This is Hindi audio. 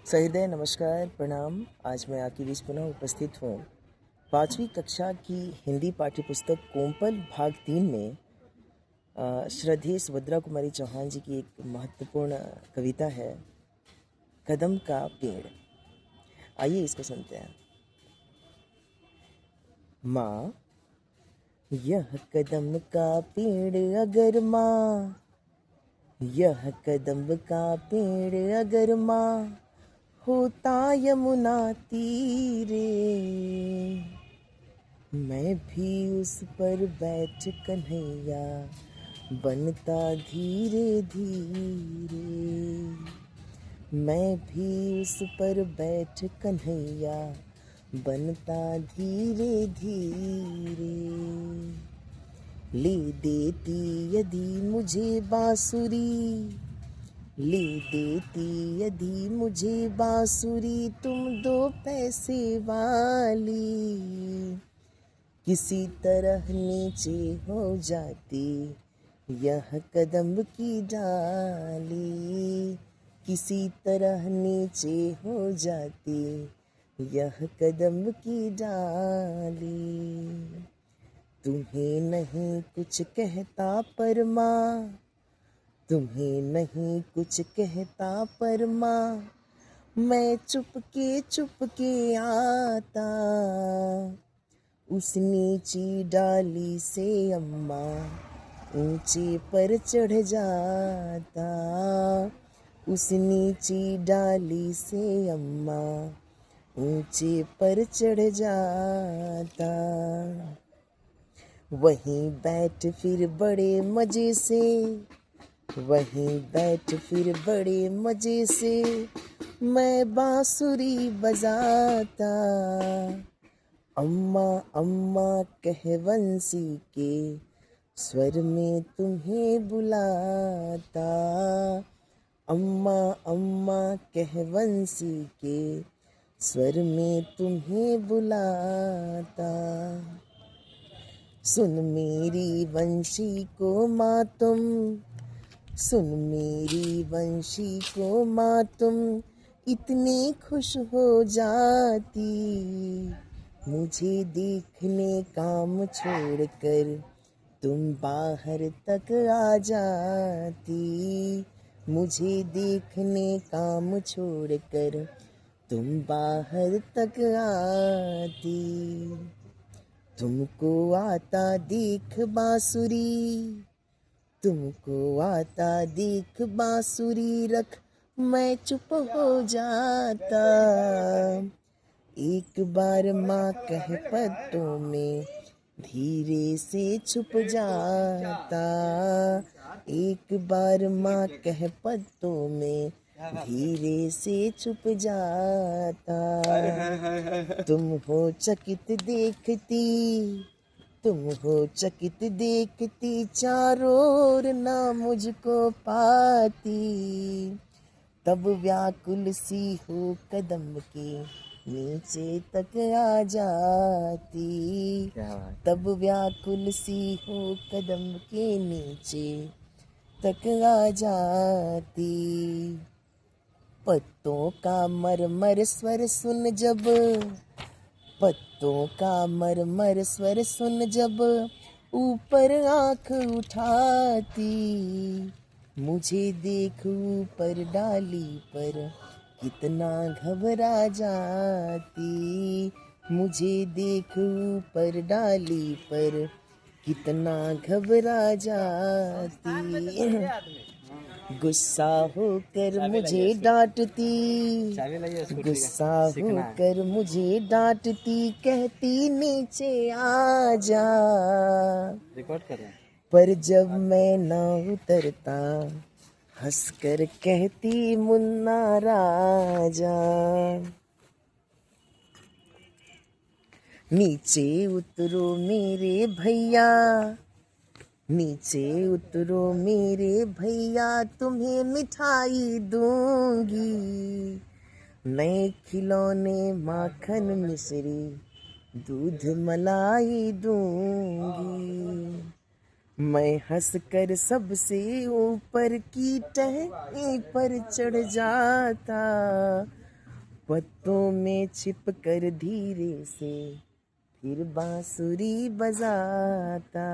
सहृदय नमस्कार, प्रणाम। आज मैं आपके बीच पुनः उपस्थित हूँ। 5वीं कक्षा की हिंदी पाठ्यपुस्तक कोम्पल भाग 3 में श्रद्धेय सुभद्रा कुमारी चौहान जी की एक महत्वपूर्ण कविता है, कदम का पेड़। आइए इसको सुनते हैं। माँ, यह कदम का पेड़ अगर माँ, यह कदम का पेड़ अगर माँ होता यमुना तीरे, मैं भी उस पर बैठ कन्हैया बनता धीरे धीरे, मैं भी उस पर बैठ कन्हैया बनता धीरे धीरे। ले देती यदि मुझे बांसुरी, ले देती यदि मुझे बांसुरी तुम 2 पैसे वाली, किसी तरह नीचे हो जाती यह कदम की डाली, किसी तरह नीचे हो जाती यह कदम की डाली। तुम्हें नहीं कुछ कहता पर माँ, तुम्हें नहीं कुछ कहता पर माँ, मैं चुपके आता उस नीची डाली से अम्मा ऊंचे पर चढ़ जाता, उस नीची डाली से अम्मा ऊंचे पर चढ़ जाता। वहीं बैठ फिर बड़े मजे से, वहीं बैठ फिर बड़े मजे से मैं बांसुरी बजाता, अम्मा अम्मा कह बंसी के स्वर में तुम्हें बुलाता, अम्मा अम्मा कह बंसी के स्वर में तुम्हें बुलाता। सुन मेरी बंशी को माँ तुम, सुन मेरी बंशी को माँ तुम इतनी खुश हो जाती, मुझे देखने काम छोड़कर तुम बाहर तक आ जाती, मुझे देखने काम छोड़कर तुम बाहर तक आती। तुमको आता देख बांसुरी, तुमको आता देख बांसुरी रख मैं चुप हो जाता, एक बार माँ कह पत्तों में धीरे से छुप जाता, एक बार माँ कह पत्तों में धीरे से छुप जाता। तुम हो चकित देखती, तुम हो चकित देखती चारों ओर ना मुझको पाती, तब व्याकुल सी हो कदम के नीचे तक आ जाती, तब व्याकुल सी हो कदम के नीचे तक आ जाती। पत्तों का मरमर स्वर सुन जब, पत्तों का मरमर स्वर सुन जब ऊपर आँख उठाती, मुझे देख ऊपर डाली पर कितना घबरा जाती, मुझे देख ऊपर डाली पर कितना घबरा जाती। गुस्सा होकर मुझे डांटती, गुस्सा होकर मुझे डांटती, कहती नीचे आ जा, रिकॉर्ड कर रहे हैं। पर जब मैं ना उतरता हंसकर कहती मुन्ना राजा। नीचे उतरो मेरे भैया, नीचे उतरो मेरे भैया, तुम्हें मिठाई दूंगी, नए खिलौने माखन मिश्री दूध मलाई दूंगी। मैं हंसकर सबसे ऊपर की टहनी पर चढ़ जाता, पत्तों में छिप कर धीरे से फिर बांसुरी बजाता।